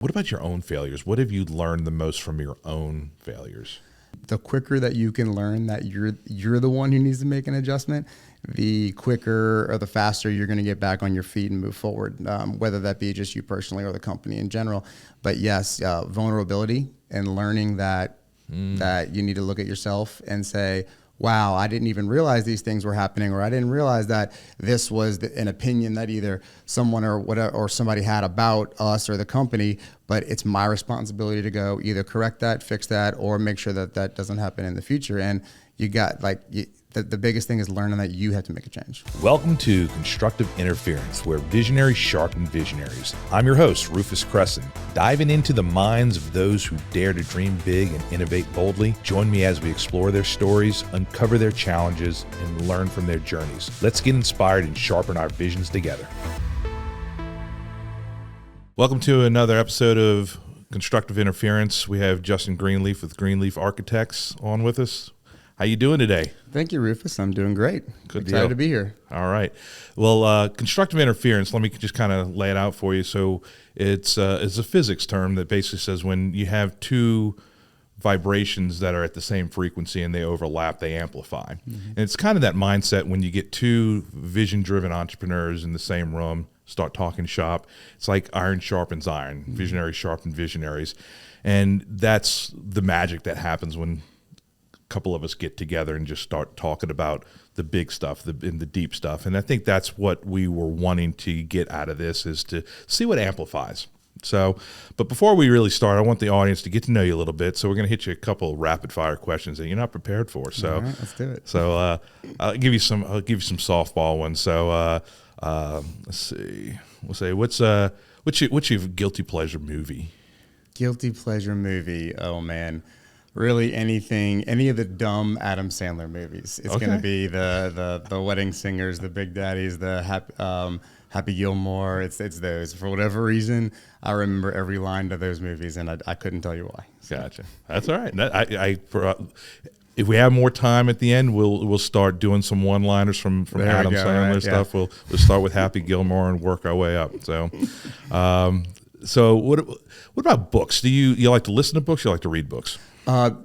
What about your own failures? What have you learned the most from your own failures? The quicker that you can learn that you're the one who needs to make an adjustment, the quicker or the faster you're going to get back on your feet and move forward, whether that be just you personally or the company in general. But yes, vulnerability and learning that you need to look at yourself and say, wow, I didn't even realize these things were happening, or I didn't realize that this was an opinion that either someone or whatever or somebody had about us or the company, but it's my responsibility to go either correct that, fix that, or make sure that that doesn't happen in the future. And you got the biggest thing is learning that you have to make a change. Welcome to Constructive Interference, where visionaries sharpen visionaries. I'm your host, Rufus Cressend, diving into the minds of those who dare to dream big and innovate boldly. Join me as we explore their stories, uncover their challenges, and learn from their journeys. Let's get inspired and sharpen our visions together. Welcome to another episode of Constructive Interference. We have Justin Greenleaf with Greenleaf Architects on with us. How you doing today? Thank you, Rufus. I'm doing great. Good Excited deal. to be here. All right. Well, constructive interference, let me just kind of lay it out for you. So it's a physics term that basically says when you have two vibrations that are at the same frequency and they overlap, they amplify. And it's kind of that mindset when you get two vision-driven entrepreneurs in the same room, start talking shop. It's like iron sharpens iron, visionaries sharpen visionaries. And that's the magic that happens when couple of us get together and just start talking about the big stuff, the deep stuff. And I think that's what we were wanting to get out of this, is to see what amplifies. So, but before we really start, I want the audience to get to know you a little bit. So we're going to hit you a couple rapid fire questions that you're not prepared for. So all right, let's do it. So I'll give you some softball ones. So let's see. We'll say what's your guilty pleasure movie? Guilty pleasure movie. Oh man. Really anything, any of the dumb Adam Sandler movies. It's going to be the Wedding Singers, the Big Daddies, the Happy Gilmore. It's those. For whatever reason, I remember every line to those movies, and I couldn't tell you why. So. Gotcha. That's all right. If we have more time at the end, we'll start doing some one-liners from Adam Sandler stuff. Yeah. We'll start with Happy Gilmore and work our way up. So, so what about books? Do you like to listen to books? You like to read books?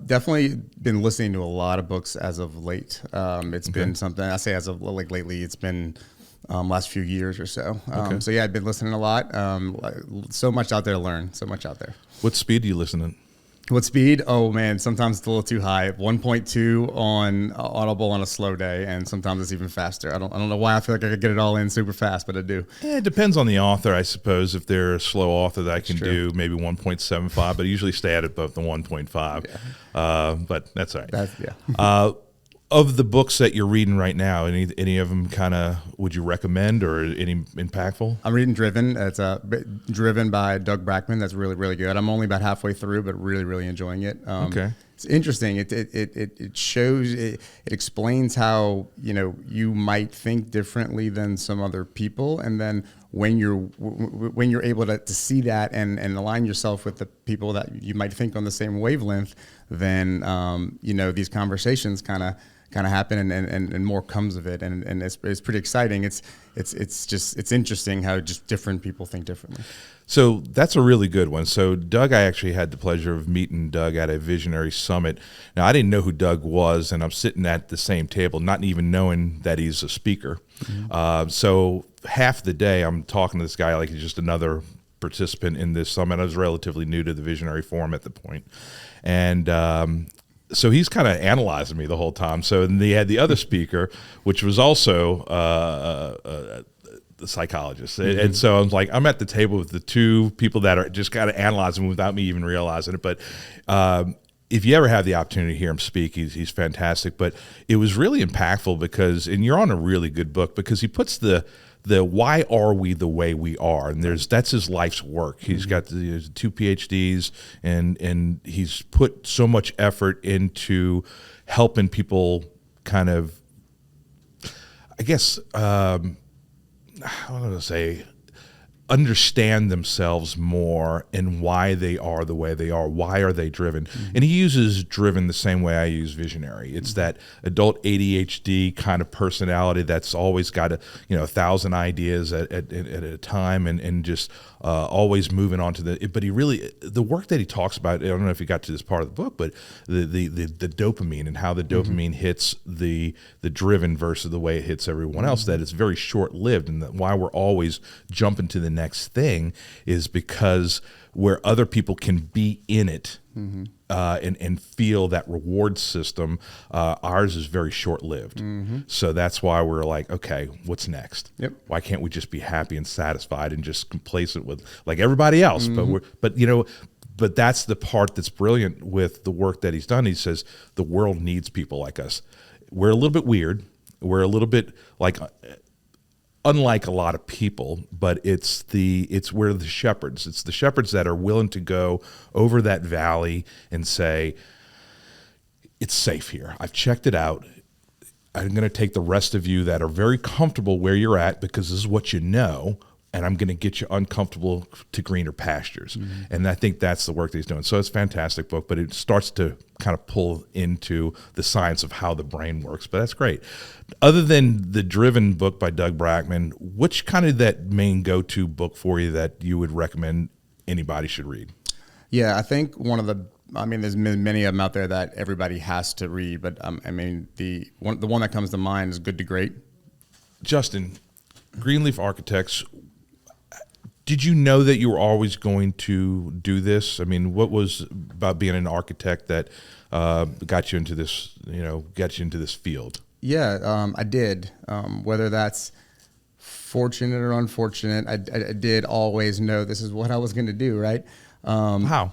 Definitely been listening to a lot of books as of late. It's been something I say as of lately. It's been last few years or so. So yeah, I've been listening a lot. So much out there to learn. So much out there. What speed do you listen at? What speed? Oh man, sometimes it's a little too high. 1.2 on Audible on a slow day, and sometimes it's even faster. I don't know why I feel like I could get it all in super fast, but I do. Yeah, it depends on the author, I suppose. If they're a slow author, that I can do maybe 1.75, but I usually stay at it about the 1.5. Yeah. But that's all right. Of the books that you're reading right now, any of them kind of would you recommend, or any impactful? I'm reading Driven. It's Driven by Doug Brackman. That's really, really good. I'm only about halfway through, but really, really enjoying it. It's interesting. It shows, it explains how you might think differently than some other people, and then when you're able to see that and align yourself with the people that you might think on the same wavelength, then these conversations kind of happen and more comes of it, and it's pretty exciting. It's interesting how just different people think differently. So that's a really good one. So Doug, I actually had the pleasure of meeting Doug at a Visionary Summit. Now, I didn't know who Doug was, and I'm sitting at the same table, not even knowing that he's a speaker. So half the day I'm talking to this guy like he's just another participant in this summit. I was relatively new to the Visionary Forum at the point. And so he's kind of analyzing me the whole time. So then they had the other speaker, which was also the psychologist. And so I'm like, I'm at the table with the two people that are just kind of analyzing without me even realizing it. But if you ever have the opportunity to hear him speak, he's fantastic. But it was really impactful because, and you're on a really good book, because he puts the why are we the way we are, and that's his life's work. He's got the 2 PhDs, and he's put so much effort into helping people kind of, I guess, how do I say, understand themselves more and why they are the way they are. Why are they driven? And he uses driven the same way I use visionary. It's that adult ADHD kind of personality that's always got 1,000 ideas at a time and just always moving on to but the work that he talks about, I don't know if you got to this part of the book, but the dopamine and how the dopamine hits the driven versus the way it hits everyone else, that it's very short-lived, and that why we're always jumping to the next thing is because where other people can be in it and feel that reward system, ours is very short-lived. So that's why we're like, okay, what's next? Yep. Why can't we just be happy and satisfied and just complacent with like everybody else? But that's the part that's brilliant with the work that he's done. He says the world needs people like us. We're a little bit weird. We're a little bit like unlike a lot of people, but we're the shepherds. It's the shepherds that are willing to go over that valley and say, it's safe here. I've checked it out. I'm going to take the rest of you that are very comfortable where you're at because this is what you know, and I'm going to get you uncomfortable to greener pastures. And I think that's the work that he's doing. So it's a fantastic book, but it starts to kind of pull into the science of how the brain works. But that's great. Other than the Driven book by Doug Brackman, which kind of that main go-to book for you that you would recommend anybody should read? Yeah, I think there's many of them out there that everybody has to read, but the one that comes to mind is Good to Great. Justin, Greenleaf Architects, did you know that you were always going to do this? I mean, what was about being an architect that got you into this field? Yeah, I did. Whether that's fortunate or unfortunate, I did always know this is what I was going to do, right? How?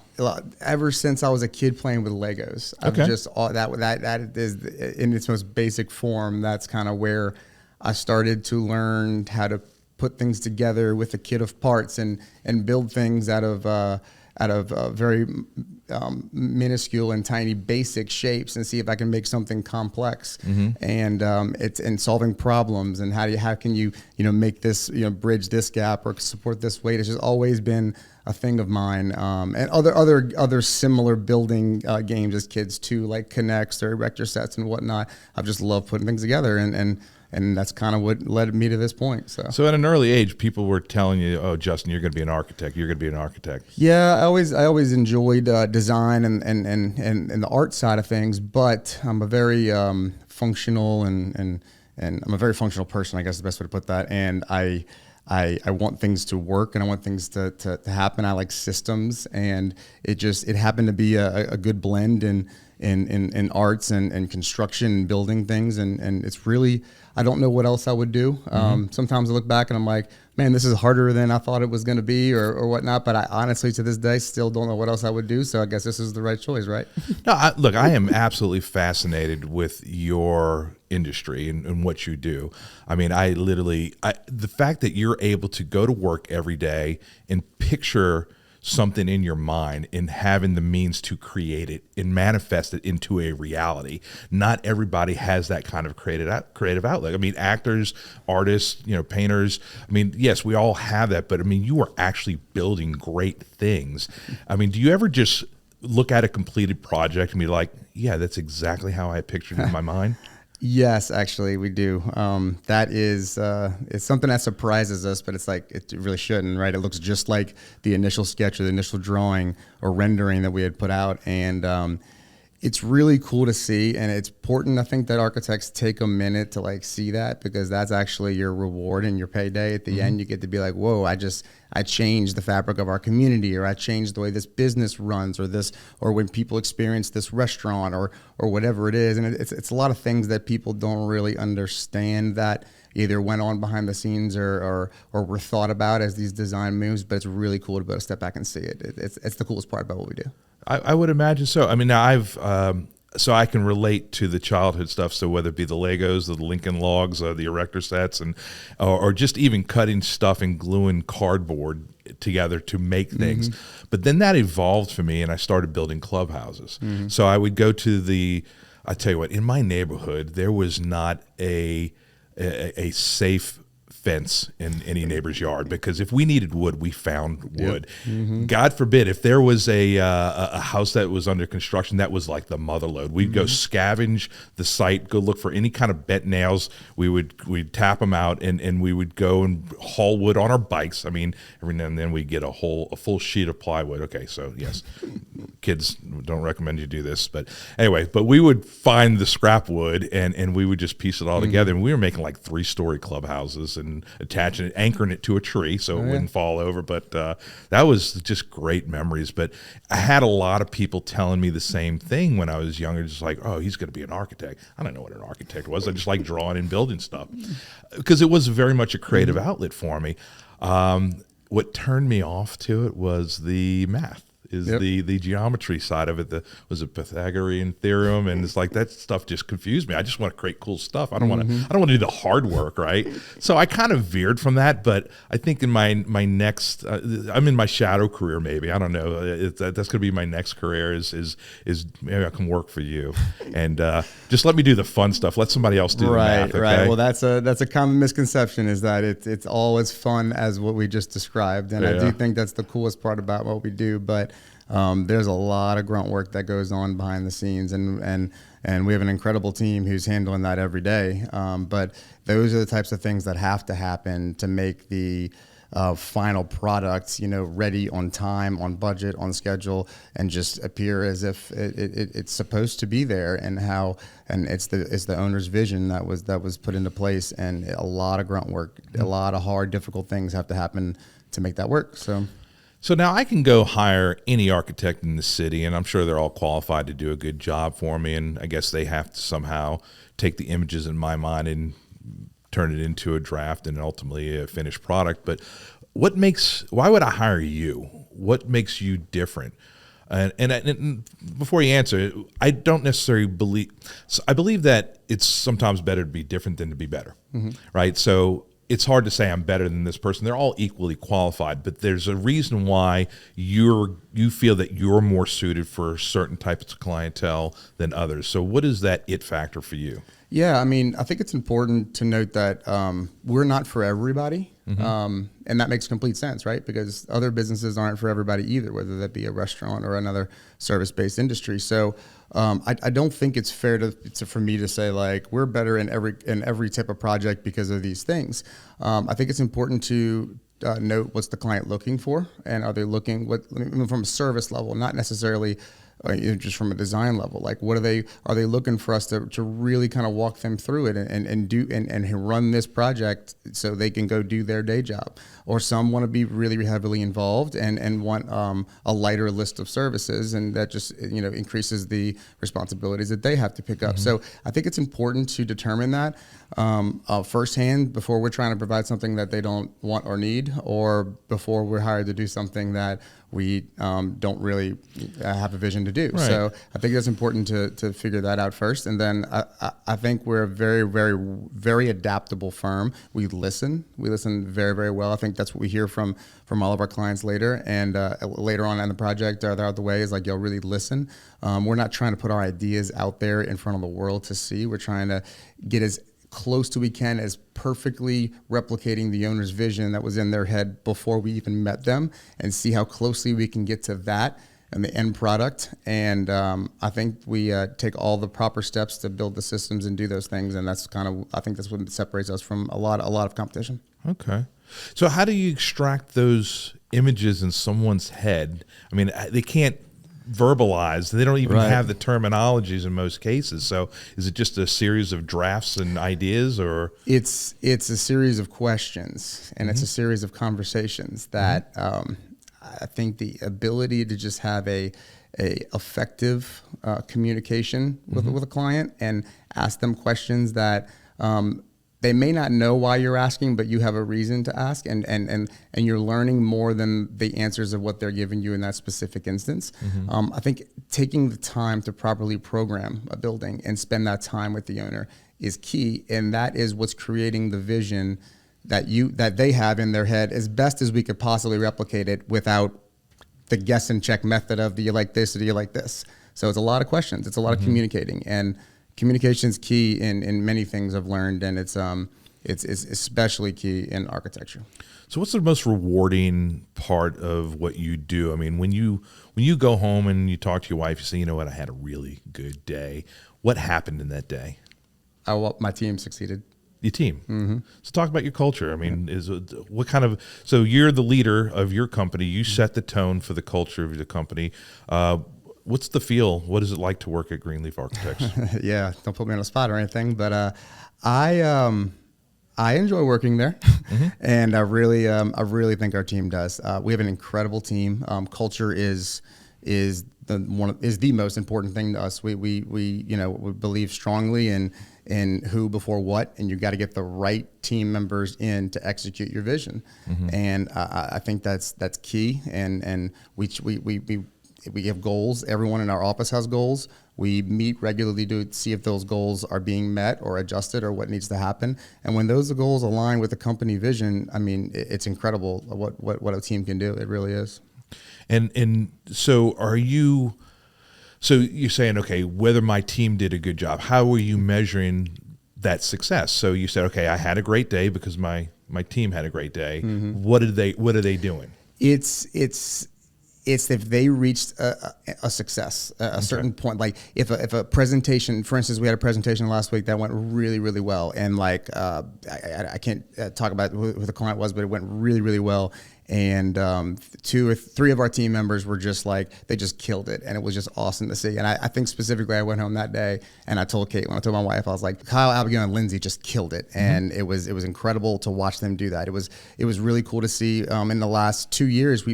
Ever since I was a kid playing with Legos, Okay. I've just that is in its most basic form. That's kind of where I started to learn how to put things together with a kit of parts and build things out of very minuscule and tiny basic shapes and see if I can make something complex. And it's in solving problems and how can you make this bridge this gap or support this weight. It's just always been a thing of mine. And other similar building games as kids too, like Connects or Erector sets and whatnot. I've just loved putting things together and that's kind of what led me to this point. So at an early age, people were telling you, "Oh, Justin, you're going to be an architect. You're going to be an architect." Yeah, I always enjoyed design and the art side of things, but I'm a very functional and I'm a very functional person, I guess is the best way to put that. And I want things to work and I want things to happen. I like systems, and it happened to be a good blend in arts and construction and building things, and it's really, I don't know what else I would do. Sometimes I look back and I'm like, man, this is harder than I thought it was going to be or whatnot, but I honestly to this day still don't know what else I would do, so I guess this is the right choice, right? No, I am absolutely fascinated with your industry and what you do. I mean, the fact that you're able to go to work every day and picture something in your mind and having the means to create it and manifest it into a reality. Not everybody has that kind of creative outlet. I mean, actors, artists, painters. I mean, yes, we all have that, but I mean, you are actually building great things. I mean, do you ever just look at a completed project and be like, yeah, that's exactly how I pictured it in my mind? Yes, actually, we do. That is, it's something that surprises us, but it's like, it really shouldn't, right? It looks just like the initial sketch or the initial drawing or rendering that we had put out. And it's really cool to see. And it's important, I think, that architects take a minute to see that, because that's actually your reward and your payday. At the end, you get to be like, whoa, I changed the fabric of our community, or I changed the way this business runs, or when people experience this restaurant, or whatever it is. And it's a lot of things that people don't really understand that either went on behind the scenes or were thought about as these design moves. But it's really cool to be able to step back and see it. It's the coolest part about what we do. I would imagine so. I mean, now so I can relate to the childhood stuff. So whether it be the Legos, the Lincoln Logs, the Erector sets, or just even cutting stuff and gluing cardboard together to make things. But then that evolved for me, and I started building clubhouses. So I would go to I tell you what, in my neighborhood, there was not a safe fence in any neighbor's yard, because if we needed wood, we found wood. God forbid if there was a house that was under construction that was like the mother lode, we'd go scavenge the site, go look for any kind of bent nails. We'd tap them out, and we would go and haul wood on our bikes. I mean, every now and then we get a full sheet of plywood. Okay, so yes, kids, don't recommend you do this, but anyway, but we would find the scrap wood and we would just piece it all together, and we were making like 3-story clubhouses and attaching it, anchoring it to a tree so it wouldn't fall over. But that was just great memories. But I had a lot of people telling me the same thing when I was younger, just like, oh, he's going to be an architect. I don't know what an architect was. I just like drawing and building stuff, because it was very much a creative outlet for me. What turned me off to it was the math. The geometry side of it. Was a Pythagorean theorem, and it's like that stuff just confused me. I just want to create cool stuff. I don't want to do the hard work, right? So I kind of veered from that. But I think in my next, I'm in my shadow career. Maybe, I don't know. That's going to be my next career. Is maybe I can work for you, and just let me do the fun stuff. Let somebody else do the math. Okay? Right. Well, that's a common misconception, is that it's all as fun as what we just described, and I do think that's the coolest part about what we do. But there's a lot of grunt work that goes on behind the scenes, and we have an incredible team who's handling that every day. But those are the types of things that have to happen to make the final product, ready on time, on budget, on schedule, and just appear as if it's supposed to be there, and it's the owner's vision that was put into place, and a lot of grunt work, a lot of hard, difficult things have to happen to make that work. So now I can go hire any architect in the city, and I'm sure they're all qualified to do a good job for me, and I guess they have to somehow take the images in my mind and turn it into a draft and ultimately a finished product. But why would I hire you? What makes you different? And before you answer, I don't necessarily believe. So I believe that it's sometimes better to be different than to be better, right? So it's hard to say I'm better than this person. They're all equally qualified, but there's a reason why you feel that you're more suited for certain types of clientele than others. So what is that it factor for you? Yeah, I mean, I think it's important to note that we're not for everybody. And that makes complete sense, right? Because other businesses aren't for everybody either, whether that be a restaurant or another service-based industry. So I don't think it's fair for me to say like we're better in every type of project because of these things. I think it's important to note what's the client looking for, and are they looking from a service level, not necessarily just from a design level. Like, are they looking for us to really kind of walk them through it and run this project so they can go do their day job? Or some want to be really heavily involved and want a lighter list of services, and that just increases the responsibilities that they have to pick up. So I think it's important to determine that firsthand before we're trying to provide something that they don't want or need, or before we're hired to do something that we don't really have a vision to do. Right. So I think it's important to figure that out first. And then I think we're a very, very, very adaptable firm. We listen very, very well. I think that's what we hear from all of our clients later. And later on in the project, they're out the way, is like, you'll really listen. We're not trying to put our ideas out there in front of the world to see. We're trying to get as close to we can as perfectly replicating the owner's vision that was in their head before we even met them, and see how closely we can get to that and the end product. And I think we take all the proper steps to build the systems and do those things, and I think that's what separates us from a lot of competition. Okay. So how do you extract those images in someone's head? I mean, they can't verbalize. They don't even have the terminologies in most cases. So is it just a series of drafts and ideas, or? It's a series of questions, and it's a series of conversations that I think the ability to just have a effective communication with a client and ask them questions that they may not know why you're asking, but you have a reason to ask, and you're learning more than the answers of what they're giving you in that specific instance. I think taking the time to properly program a building and spend that time with the owner is key, and that is what's creating the vision that they have in their head as best as we could possibly replicate it without the guess and check method of, do you like this or do you like this? So it's a lot of questions. It's a lot of communicating, and communication is key in many things I've learned, and it's it's especially key in architecture. So what's the most rewarding part of what you do? I mean, when you go home and you talk to your wife, you say, you know what, I had a really good day. What happened in that day? My team succeeded. Your team. So talk about your culture. I mean, so you're the leader of your company. You set the tone for the culture of the company. What's the feel? What is it like to work at Greenleaf Architects? Yeah, don't put me on a spot or anything, but I enjoy working there, and I really think our team does. We have an incredible team. Culture is the most important thing to us. We believe strongly in who before what, and you got to get the right team members in to execute your vision. And I think that's key. And we have goals. Everyone in our office has goals. We meet regularly to see if those goals are being met or adjusted or what needs to happen. And when those goals align with the company vision, I mean, it's incredible what a team can do. It really is. And so you're saying, okay, whether my team did a good job, how are you measuring that success? So you said, okay, I had a great day because my team had a great day. What are they doing? It's if they reached a success, a certain point. Like if a presentation, for instance, we had a presentation last week that went really, really well. And like, I can't talk about who the client was, but it went really, really well. And 2 or 3 of our team members were just like, they just killed it. And it was just awesome to see. And I think specifically I went home that day and I told Kate, when I told my wife, I was like, Kyle, Abigail, and Lindsay just killed it. And it was incredible to watch them do that. It was really cool to see. In the last 2 years,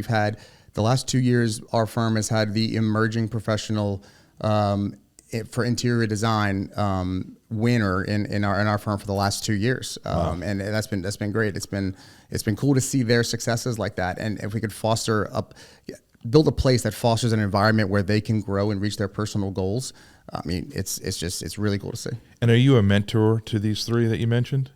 our firm has had the emerging professional for interior design winner in our firm for the last 2 years. Wow. And that's been great. It's been cool to see their successes like that. And if we could build a place that fosters an environment where they can grow and reach their personal goals, I mean, it's really cool to see. And are you a mentor to these 3 that you mentioned?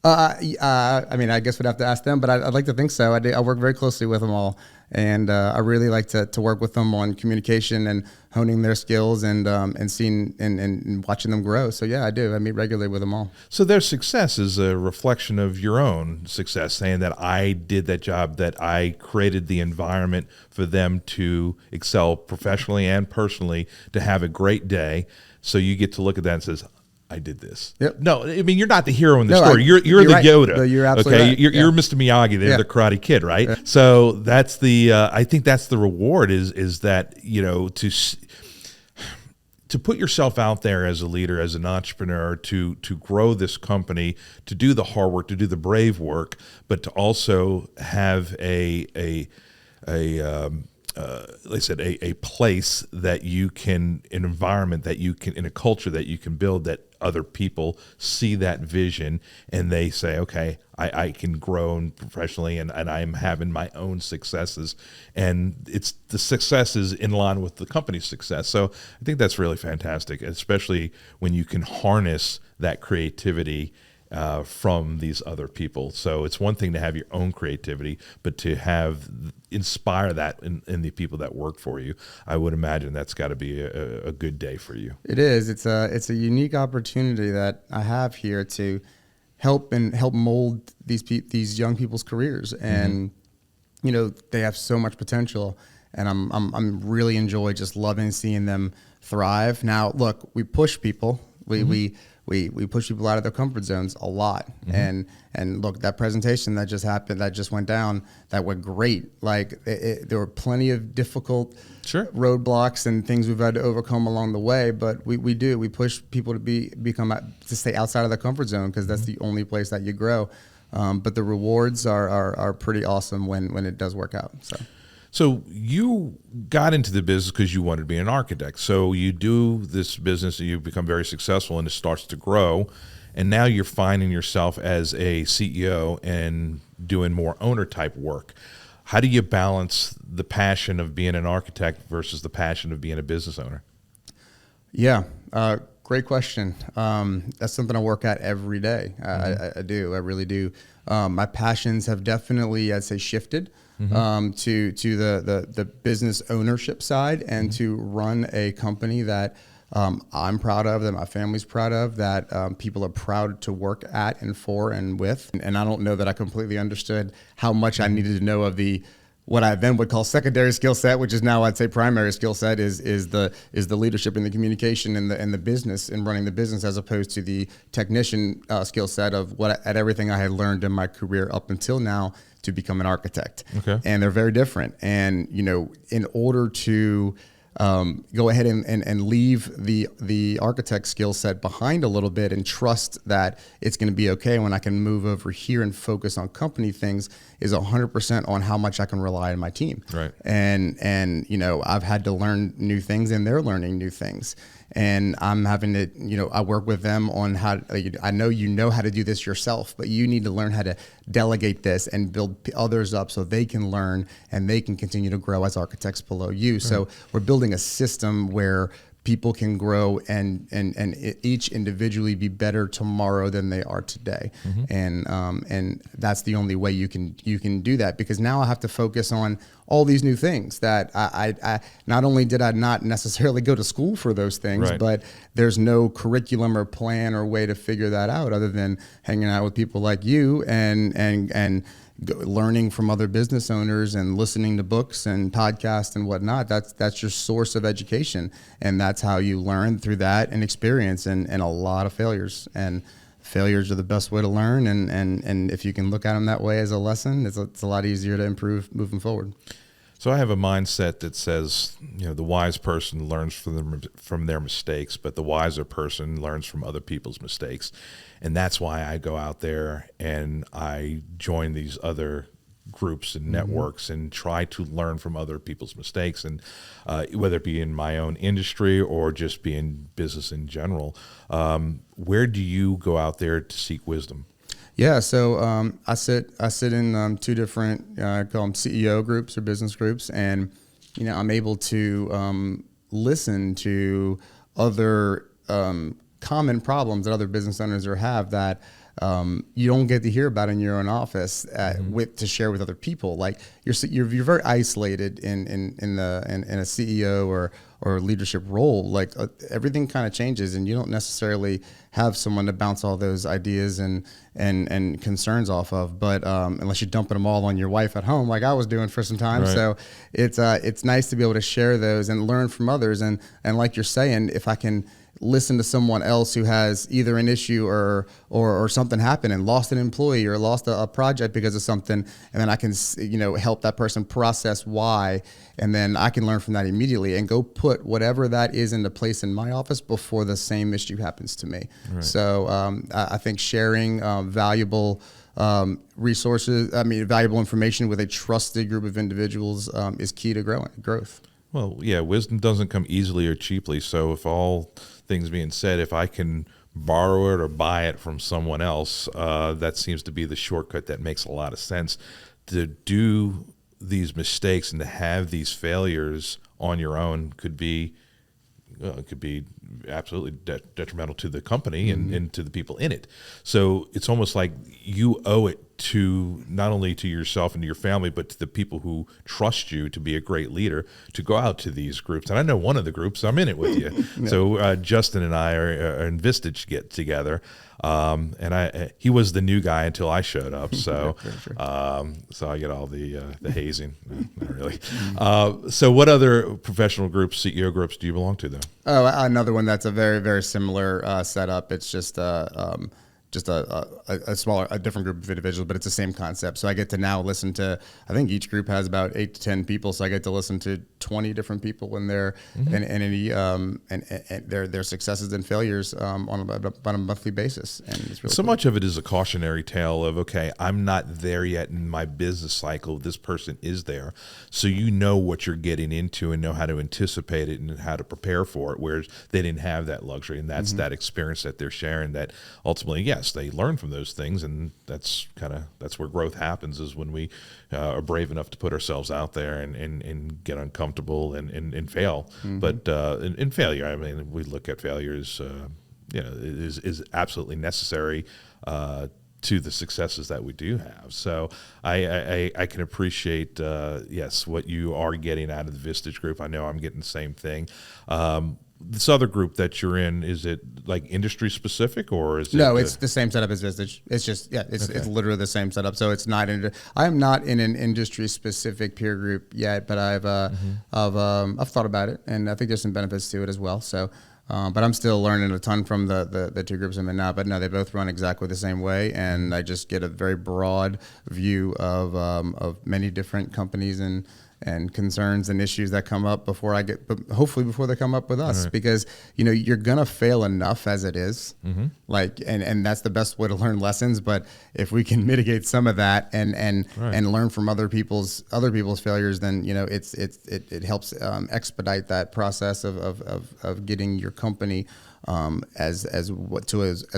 I mean, I guess we'd have to ask them, but I'd like to think so. I work very closely with them all, and I really like to work with them on communication and honing their skills and seeing and watching them grow. So yeah, I do. I meet regularly with them all. So their success is a reflection of your own success, saying that I did that job, that I created the environment for them to excel professionally and personally, to have a great day. So you get to look at that and says, I did this. Yep. No, I mean, you're not the hero in the story. You're the right. Yoda. No, you're absolutely right. You're Mr. Miyagi. They're the Karate Kid, right? Yeah. So that's I think that's the reward is that, to put yourself out there as a leader, as an entrepreneur, to grow this company, to do the hard work, to do the brave work, but to also have like I said, a place that you can, an environment that you can, in a culture that you can build, that other people see that vision and they say, okay, I can grow professionally and I'm having my own successes, and it's the success is in line with the company's success. So I think that's really fantastic, especially when you can harness that creativity from these other people. So it's one thing to have your own creativity, but to inspire that in the people that work for you, I would imagine that's got to be a good day for you. It is. It's a unique opportunity that I have here to help mold these young people's careers, and they have so much potential, and I'm really enjoy just loving seeing them thrive. Now, look, we push people. We push people out of their comfort zones a lot. And look, that presentation that just happened, that just went down, that went great. Like there were plenty of difficult roadblocks and things we've had to overcome along the way, but we push people to stay outside of their comfort zone, because that's the only place that you grow. But the rewards are pretty awesome when it does work out. So you got into the business because you wanted to be an architect. So you do this business and you become very successful and it starts to grow. And now you're finding yourself as a CEO and doing more owner type work. How do you balance the passion of being an architect versus the passion of being a business owner? Yeah, great question. That's something I work at every day. I do. I really do. My passions have definitely, I'd say, shifted. To the business ownership side, and to run a company that I'm proud of, that my family's proud of, that people are proud to work at and for and with. And I don't know that I completely understood how much I needed to know of what I then would call secondary skill set, which is now I'd say primary skill set, is the leadership and the communication and the business and running the business, as opposed to the technician skill set of everything I had learned in my career up until now to become an architect. Okay. And they're very different. And in order to go ahead and leave the architect skill set behind a little bit and trust that it's going to be okay when I can move over here and focus on company things, is 100% on how much I can rely on my team. Right. And I've had to learn new things, and they're learning new things. And I'm having to, I work with them on how, I know how to do this yourself, but you need to learn how to delegate this and build others up so they can learn and they can continue to grow as architects below you. Right. So we're building a system where people can grow and each individually be better tomorrow than they are today. Mm-hmm. And that's the only way you can do that, because now I have to focus on all these new things that I not only did I not necessarily go to school for those things, right, but there's no curriculum or plan or way to figure that out other than hanging out with people like you and learning from other business owners and listening to books and podcasts and whatnot. That's your source of education, and that's how you learn, through that and experience and a lot of failures. And failures are the best way to learn, and if you can look at them that way as a lesson, it's a lot easier to improve moving forward. So I have a mindset that says, the wise person learns from their mistakes, but the wiser person learns from other people's mistakes. And that's why I go out there and I join these other groups and networks, mm-hmm, and try to learn from other people's mistakes, and whether it be in my own industry or just be in business in general. Where do you go out there to seek wisdom? Yeah, so I sit in two different I call them CEO groups or business groups, and I'm able to listen to other common problems that other business owners have that you don't get to hear about in your own office to share with other people. Like you're very isolated in a CEO or leadership role. Like everything kind of changes, and you don't necessarily have someone to bounce all those ideas and concerns off of. But unless you're dumping them all on your wife at home, like I was doing for some time. Right. So it's nice to be able to share those and learn from others. And like you're saying, if I can listen to someone else who has either an issue or something happened and lost an employee or lost a project because of something, and then I can help that person process why, and then I can learn from that immediately and go put whatever that is into place in my office before the same issue happens to me. Right. So I think sharing valuable resources, valuable information with a trusted group of individuals is key to growth. Well, yeah, wisdom doesn't come easily or cheaply. So if all things being said, if I can borrow it or buy it from someone else, that seems to be the shortcut that makes a lot of sense. To do these mistakes and to have these failures on your own could be absolutely detrimental to the company and to the people in it. So it's almost like you owe it to not only to yourself and to your family, but to the people who trust you to be a great leader, to go out to these groups. And I know one of the groups, I'm in it with you. Yeah. So Justin and I are in Vistage get together. And he was the new guy until I showed up. So, so I get all the hazing. No, not really. So what other professional groups, CEO groups do you belong to though? Oh, another one that's a very, very similar setup. It's just a different group of individuals, but it's the same concept. So I get to now listen to, I think each group has about 8 to 10 people. So I get to listen to 20 different people when they're and their successes and failures on a monthly basis. And it's really so cool. Much of it is a cautionary tale of, okay, I'm not there yet in my business cycle. This person is there. So you know what you're getting into and know how to anticipate it and how to prepare for it, whereas they didn't have that luxury. And that's that experience that they're sharing that ultimately, yes, they learn from those things, and that's where growth happens, is when we are brave enough to put ourselves out there and get uncomfortable and fail. But in failure, I mean, we look at failures, is absolutely necessary to the successes that we do have. So I can appreciate, yes, what you are getting out of the Vistage group. I know I'm getting the same thing. this other group that you're in, is it like industry specific, or is it? No, it's the same setup as Vistage. It's just, it's literally the same setup. So it's not I am not in an industry specific peer group yet, but I've thought about it, and I think there's some benefits to it as well. So, but I'm still learning a ton from the two groups I'm in now. But no, they both run exactly the same way, and I just get a very broad view of many different companies and concerns and issues that come up hopefully before they come up with us, right. Because you're gonna fail enough as it is, like, and that's the best way to learn lessons. But if we can mitigate some of that and learn from other people's failures, then it helps expedite that process of getting your company as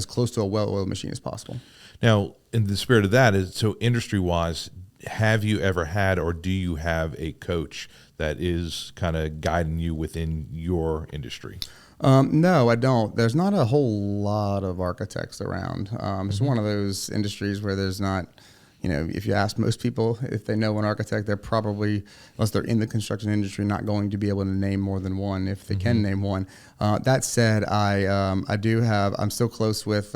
close to a well-oiled machine as possible. Now, in the spirit of that, so industry-wise, have you ever had, or do you have a coach that is kind of guiding you within your industry? No, I don't. There's not a whole lot of architects around. It's one of those industries where there's not, if you ask most people if they know an architect, they're probably, unless they're in the construction industry, not going to be able to name more than one if they can name one. That said, I'm still close with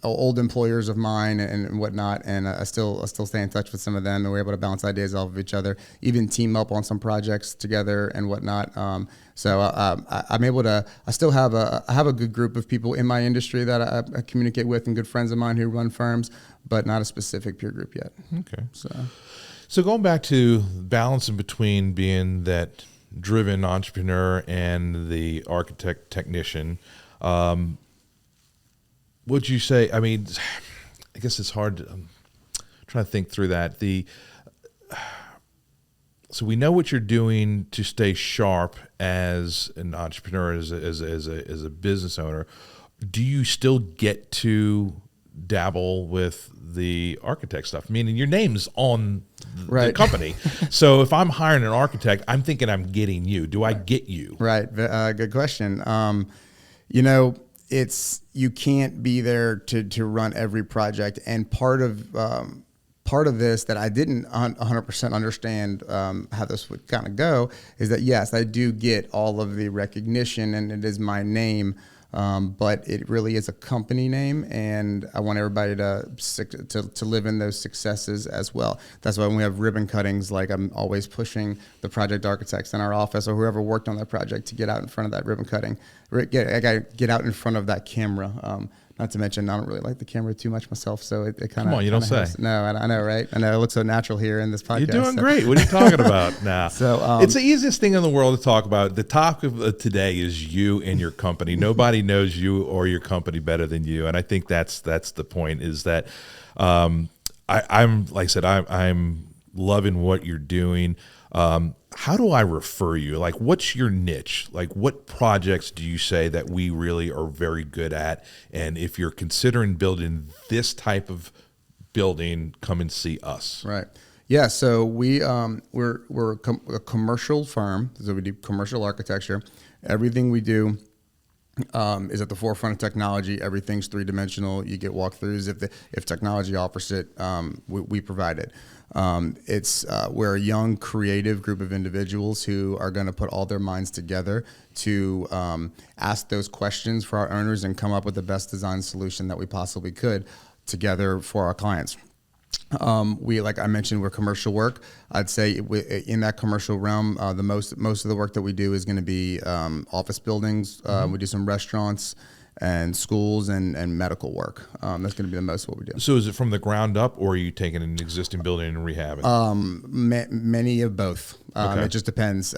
old employers of mine and whatnot, and I still stay in touch with some of them, and we're able to bounce ideas off of each other, even team up on some projects together and whatnot. So I'm able to. I still have a good group of people in my industry that I communicate with, and good friends of mine who run firms, but not a specific peer group yet. Okay. So going back to balancing between being that driven entrepreneur and the architect technician. Would you say, I mean, I guess it's hard to, I'm trying to think through that. So we know what you're doing to stay sharp as an entrepreneur, as a business owner. Do you still get to dabble with the architect stuff? Meaning your name's on the company. So if I'm hiring an architect, I'm thinking I'm getting you. Do I get you? Right. Good question. You can't be there to run every project, and part of this that I didn't 100% understand how this would kind of go is that yes, I do get all of the recognition, and it is my name, but it really is a company name, and I want everybody to live in those successes as well. That's why when we have ribbon cuttings, like I'm always pushing the project architects in our office or whoever worked on that project to get out in front of that ribbon cutting. I got to get out in front of that camera. Not to mention, I don't really like the camera too much myself, so it kind of. Come on, you don't say. No, I know, right? I know it looks so natural here in this podcast. You're doing great. What are you talking about now? So it's the easiest thing in the world to talk about. The topic of today is you and your company. Nobody knows you or your company better than you, and I think that's the point. Is that I'm like I said, I'm loving what you're doing. How do I refer you? Like, what's your niche? Like, what projects do you say that we really are very good at? And if you're considering building this type of building, come and see us. Right. Yeah. So we're a commercial firm. So we do commercial architecture. Everything we do is at the forefront of technology. Everything's three-dimensional. You get walkthroughs. If technology offers it, we provide it. We're a young, creative group of individuals who are going to put all their minds together to ask those questions for our owners and come up with the best design solution that we possibly could together for our clients. Like I mentioned, we're commercial work. I'd say in that commercial realm, most of the work that we do is going to be office buildings. We do some restaurants and schools and medical work. That's going to be the most of what we do. So is it from the ground up, or are you taking an existing building and rehabbing? Many of both. Okay. It just depends.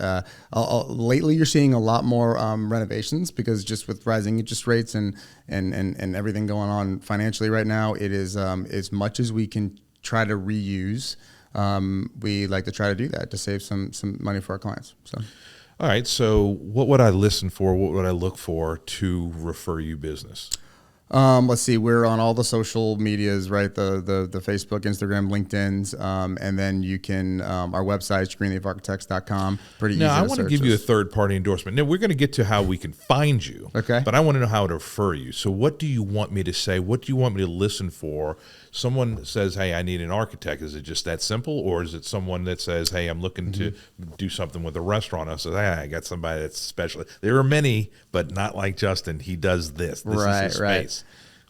Lately, you're seeing a lot more renovations because just with rising interest rates and everything going on financially right now, it is as much as we can try to reuse. We like to try to do that to save some money for our clients. So. All right. So what would I listen for? What would I look for to refer you business? Let's see. We're on all the social medias, right? The Facebook, Instagram, LinkedIn's, and then you can our website, greenleafarchitects.com. Pretty easy. Now, I to want to search give you a us. third-party endorsement. Now, we're going to get to how we can find you. Okay. But I want to know how to refer you. So what do you want me to say? What do you want me to listen for? Someone says, hey, I need an architect. Is it just that simple? Or is it someone that says, hey, I'm looking to do something with a restaurant? I say, hey, I got somebody that's special. There are many, but not like Justin. He does this. This is his space.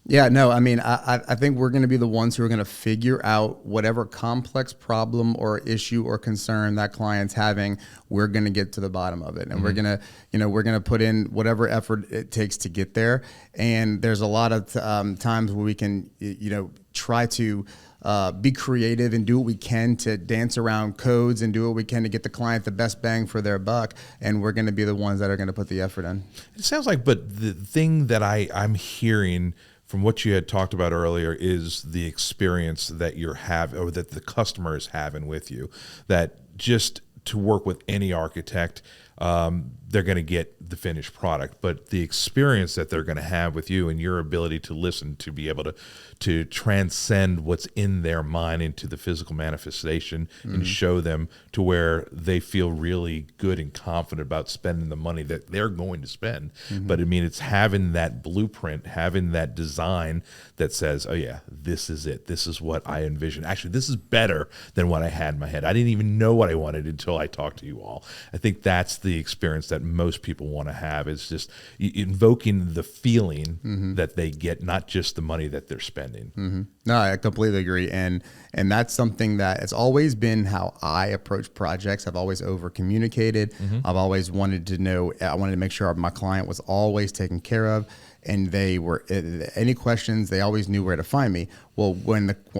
Yeah, no, I mean, I think we're going to be the ones who are going to figure out whatever complex problem or issue or concern that client's having. We're going to get to the bottom of it, and we're going to, we're going to put in whatever effort it takes to get there. And there's a lot of times where we can, try to be creative and do what we can to dance around codes and do what we can to get the client the best bang for their buck. And we're going to be the ones that are going to put the effort in. It sounds like, but the thing that I'm hearing from what you had talked about earlier is the experience that you're having, or that the customer is having with you, that just to work with any architect, they're going to get the finished product, but the experience that they're going to have with you and your ability to listen, to be able to transcend what's in their mind into the physical manifestation and show them to where they feel really good and confident about spending the money that they're going to spend. But I mean, it's having that blueprint, having that design that says, oh yeah, this is it. This is what I envision. Actually, this is better than what I had in my head. I didn't even know what I wanted until I talked to you all. I think that's the experience that most people want to have, is just invoking the feeling that they get, not just the money that they're spending. No, I completely agree. And that's something that has always been how I approach projects. I've always over communicated. I've always wanted to know, I wanted to make sure my client was always taken care of, and they were, any questions, they always knew where to find me. Well,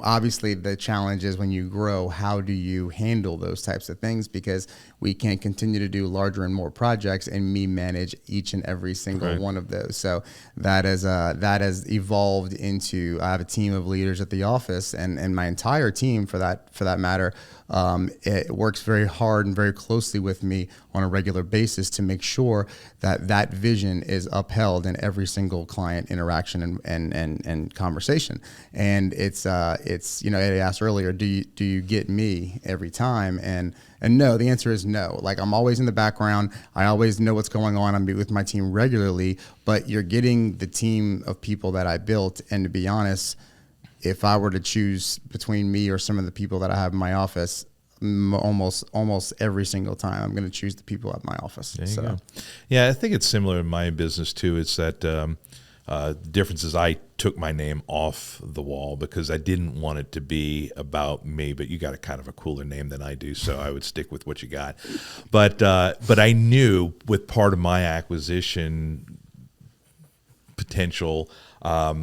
obviously the challenge is when you grow, how do you handle those types of things? Because we can't continue to do larger and more projects and me manage each and every single one of those. So that has evolved into, I have a team of leaders at the office, and my entire team for that matter, it works very hard and very closely with me on a regular basis to make sure that vision is upheld in every single client interaction and conversation. And it's Eddie asked earlier, do you get me every time? And no, the answer is no. Like, I'm always in the background. I always know what's going on. I'm with my team regularly, but you're getting the team of people that I built. And to be honest, if I were to choose between me or some of the people that I have in my office, almost every single time I'm going to choose the people at my office. There you go. Yeah, I think it's similar in my business too. It's that the difference is I took my name off the wall because I didn't want it to be about me, but you got a kind of a cooler name than I do, so I would stick with what you got. But I knew with part of my acquisition potential,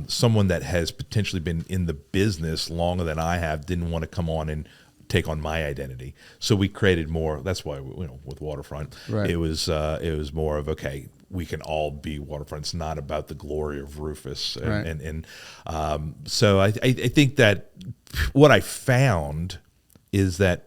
someone that has potentially been in the business longer than I have didn't want to come on and take on my identity. So we created more. That's why, with Waterfront, it was more of, okay, we can all be Waterfront. It's not about the glory of Rufus. So I think that what I found is that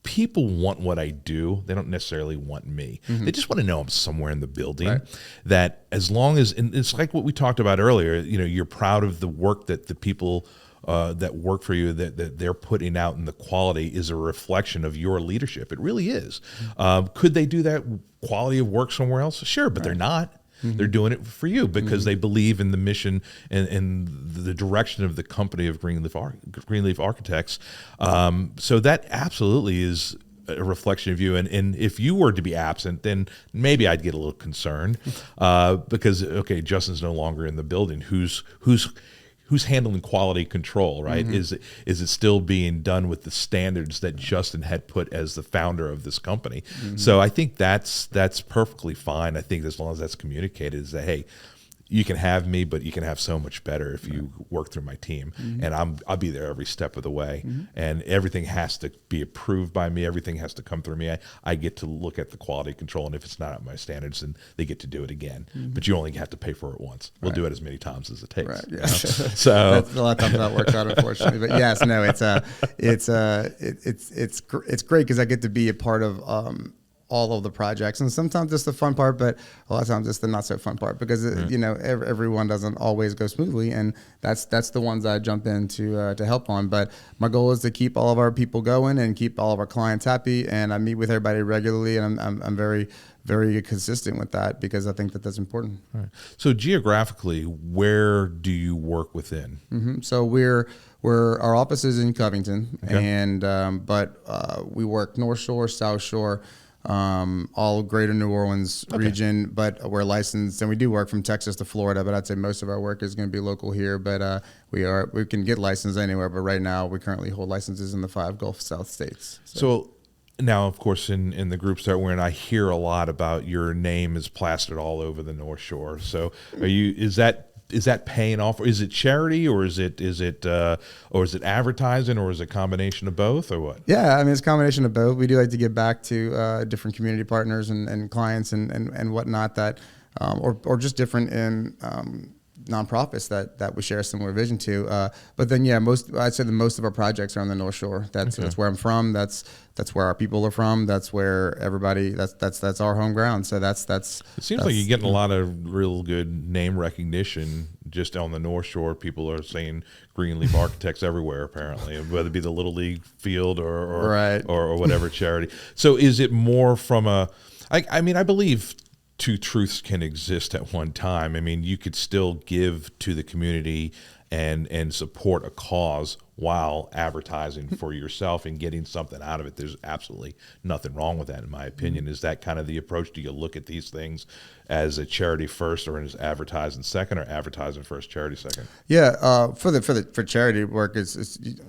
people want what I do. They don't necessarily want me. They just want to know I'm somewhere in the building. That as long as, and it's like what we talked about earlier, you're proud of the work that the people that work for you, that they're putting out, and the quality is a reflection of your leadership. It really is. Could they do that quality of work somewhere else? Sure, but they're not. They're doing it for you because they believe in the mission and the direction of the company of Greenleaf Architects. So that absolutely is a reflection of you. And if you were to be absent, then maybe I'd get a little concerned because, okay, Justin's no longer in the building. Who's handling quality control, right? Is it still being done with the standards that Justin had put as the founder of this company? So I think that's perfectly fine. I think as long as that's communicated, is that, hey, you can have me, but you can have so much better if you work through my team. And I'll be there every step of the way. And everything has to be approved by me. Everything has to come through me. I get to look at the quality control, and if it's not at my standards, then they get to do it again. But you only have to pay for it once. We'll do it as many times as it takes. So that's a lot of times that works out, unfortunately. But yes, no, it's great because I get to be a part of all of the projects. And sometimes it's the fun part, but a lot of times it's the not so fun part because everyone doesn't always go smoothly, and that's the ones I jump in to help on. But my goal is to keep all of our people going and keep all of our clients happy. And I meet with everybody regularly, and I'm very, very consistent with that because I think that that's important. All right. So geographically, where do you work within? Mm-hmm. So our office is in Covington, and but we work North Shore, South Shore, all greater New Orleans region, but we're licensed, and we do work from Texas to Florida, but I'd say most of our work is going to be local here, but we can get licensed anywhere, but right now we currently hold licenses in the 5 Gulf South states. So now, of course, in the groups that we're in, I hear a lot about your name is plastered all over the North Shore. So is that paying off, or is it charity, or is it advertising, or is it a combination of both, or what? Yeah, I mean, it's a combination of both. We do like to give back to different community partners and clients and whatnot that, or just different in nonprofits that we share a similar vision to. But then, yeah, I'd say that most of our projects are on the North Shore. That's where I'm from. That's where our people are from. That's where everybody. That's our home ground. So that's. It seems like you're getting a lot of real good name recognition just on the North Shore. People are saying Greenleaf Architects everywhere, apparently, whether it be the Little League field or whatever charity. So is it more from I mean, I believe two truths can exist at one time. I mean, you could still give to the community and support a cause while advertising for yourself and getting something out of it. There's absolutely nothing wrong with that, in my opinion. Is that kind of the approach? Do you look at these things as a charity first, or as advertising second, or advertising first, charity second? Yeah, for charity work,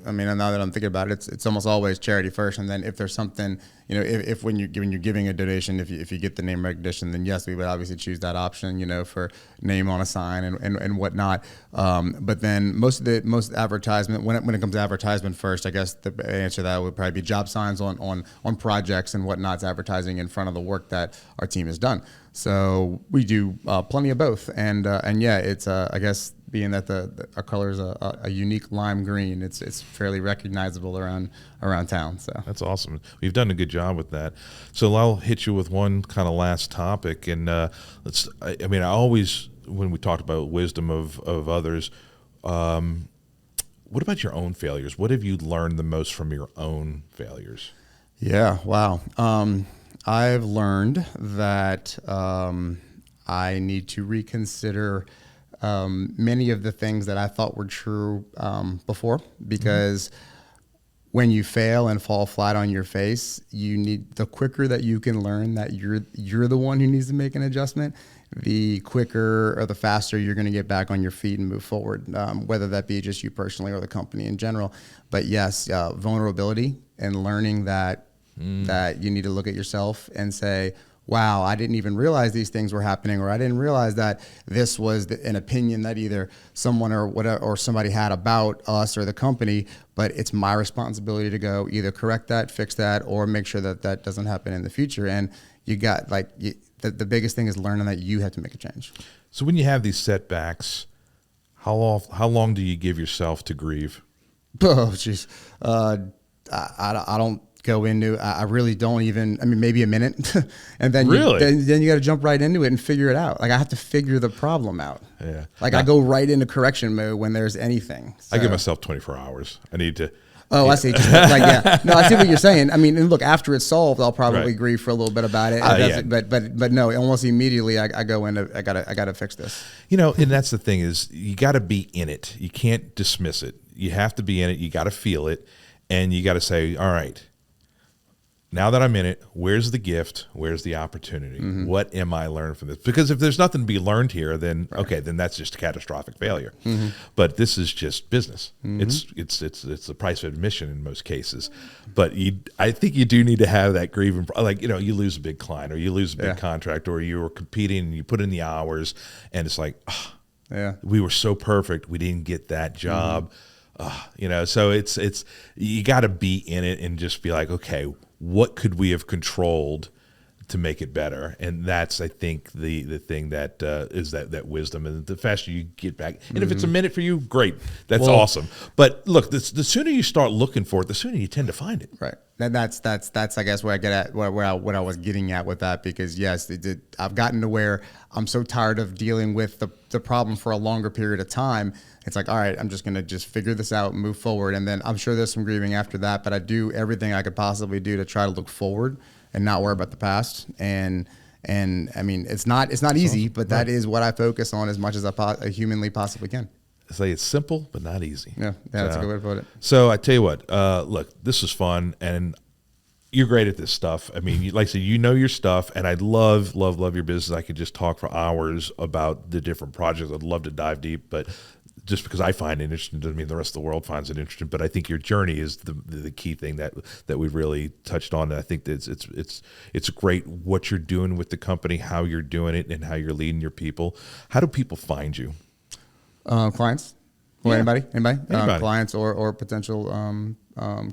I mean, now that I'm thinking about it, it's almost always charity first, and then if there's something, if when you're giving a donation, if you get the name recognition, then yes, we would obviously choose that option, for name on a sign and whatnot. But then most advertisement, when it comes to advertisement first, I guess the answer to that would probably be job signs on projects and whatnot's advertising in front of the work that our team has done. So we do plenty of both, and yeah, it's I guess being that our color is a unique lime green, it's fairly recognizable around town. So that's awesome. We've done a good job with that. So I'll hit you with one kind of last topic, and I always, when we talked about wisdom of others, what about your own failures? What have you learned the most from your own failures? Yeah, wow. I've learned that I need to reconsider many of the things that I thought were true before, because when you fail and fall flat on your face, the quicker that you can learn that you're the one who needs to make an adjustment, the quicker or the faster you're going to get back on your feet and move forward, whether that be just you personally or the company in general. But yes, vulnerability and learning that you need to look at yourself and say, wow, I didn't even realize these things were happening, or I didn't realize that this was an opinion that either someone or somebody had about us or the company, but it's my responsibility to go either correct that, fix that, or make sure that doesn't happen in the future. And you got the biggest thing is learning that you have to make a change. So when you have these setbacks, how long do you give yourself to grieve? Oh, jeez. I don't go into, I really don't even, maybe a minute. And then then you got to jump right into it and figure it out. Like I have to figure the problem out. Yeah. I go right into correction mode when there's anything. So. I give myself 24 hours. I need to. Oh, I see. Yeah. No, I see what you're saying. And look, after it's solved, I'll probably grieve for a little bit about it. But no, almost immediately I go into, I gotta fix this. And that's the thing is you got to be in it. You can't dismiss it. You have to be in it. You got to feel it, and you got to say, all right, now that I'm in it, where's the gift? Where's the opportunity? Mm-hmm. What am I learning from this? Because if there's nothing to be learned here, then then that's just a catastrophic failure. Mm-hmm. But this is just business. Mm-hmm. It's the price of admission in most cases. But I think you do need to have that grieving. You lose a big client, or you lose a big contract, or you were competing and you put in the hours, and it's like, we were so perfect, we didn't get that job. Mm-hmm. So it's you got to be in it and just be like, okay, what could we have controlled to make it better? And that's, I think, the thing that is that wisdom. And the faster you get back, and if it's a minute for you, great, that's awesome. But look, the sooner you start looking for it, the sooner you tend to find it. Right. That's I guess where I get at what I was getting at with that, because yes, I've gotten to where I'm so tired of dealing with the problem for a longer period of time. It's like, all right, I'm just gonna just figure this out and move forward, and then I'm sure there's some grieving after that, but I do everything I could possibly do to try to look forward and not worry about the past. And I mean, it's not easy, but that is what I focus on as much as I humanly possibly can. Say it's simple, but not easy. Yeah, that's a good way to put it. So I tell you what, look, this was fun, and you're great at this stuff. I mean, like I said, you know your stuff, and I love your business. I could just talk for hours about the different projects. I'd love to dive deep, but just because I find it interesting doesn't mean the rest of the world finds it interesting. But I think your journey is the key thing that we've really touched on. And I think that it's great what you're doing with the company, how you're doing it, and how you're leading your people. How do people find you? Clients or anybody. Clients or potential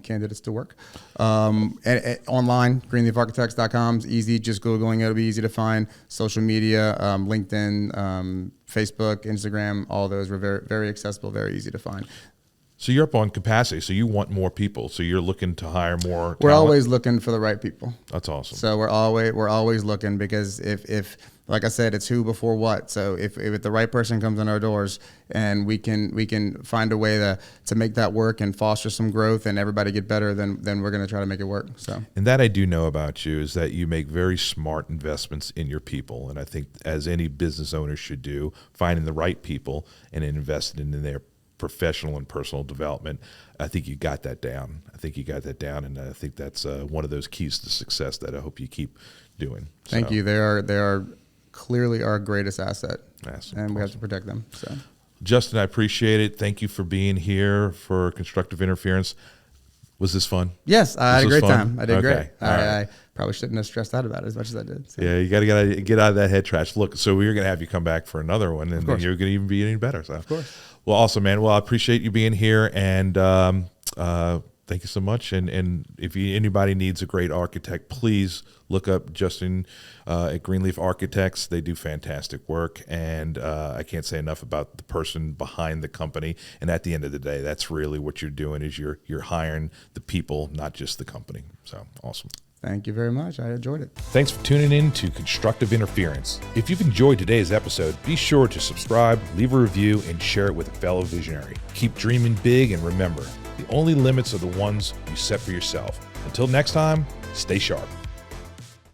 candidates to work. Online, greenleafarchitects.com is easy. Just Googling, it'll be easy to find. Social media, LinkedIn, Facebook, Instagram, all those were very, very accessible, very easy to find. So you're up on capacity. So you want more people. So you're looking to hire more. We're always looking for the right people. That's awesome. So we're always looking, because if like I said, it's who before what. So if the right person comes in our doors and we can find a way to make that work and foster some growth and everybody get better, then we're going to try to make it work. So, and that I do know about you is that you make very smart investments in your people. And I think, as any business owner should do, finding the right people and investing in their professional and personal development. I think you got that down. And I think that's one of those keys to success that I hope you keep doing. Thank you. They are clearly our greatest asset, and we have to protect them. So, Justin, I appreciate it. Thank you for being here for Constructive Interference. Was this fun? Yes, I had a great time. I did great. Right. I probably shouldn't have stressed out about it as much as I did. So. Yeah, you got to get out of that head trash. Look, so we're going to have you come back for another one, and then you're going to even be even better. So, of course. Well, awesome, man. Well, I appreciate you being here, and thank you so much. And if anybody needs a great architect, please look up Justin at Greenleaf Architects. They do fantastic work, and I can't say enough about the person behind the company. And at the end of the day, that's really what you're doing, is you're hiring the people, not just the company. So awesome. Thank you very much. I enjoyed it. Thanks for tuning in to Constructive Interference. If you've enjoyed today's episode, be sure to subscribe, leave a review, and share it with a fellow visionary. Keep dreaming big, and remember, the only limits are the ones you set for yourself. Until next time, stay sharp.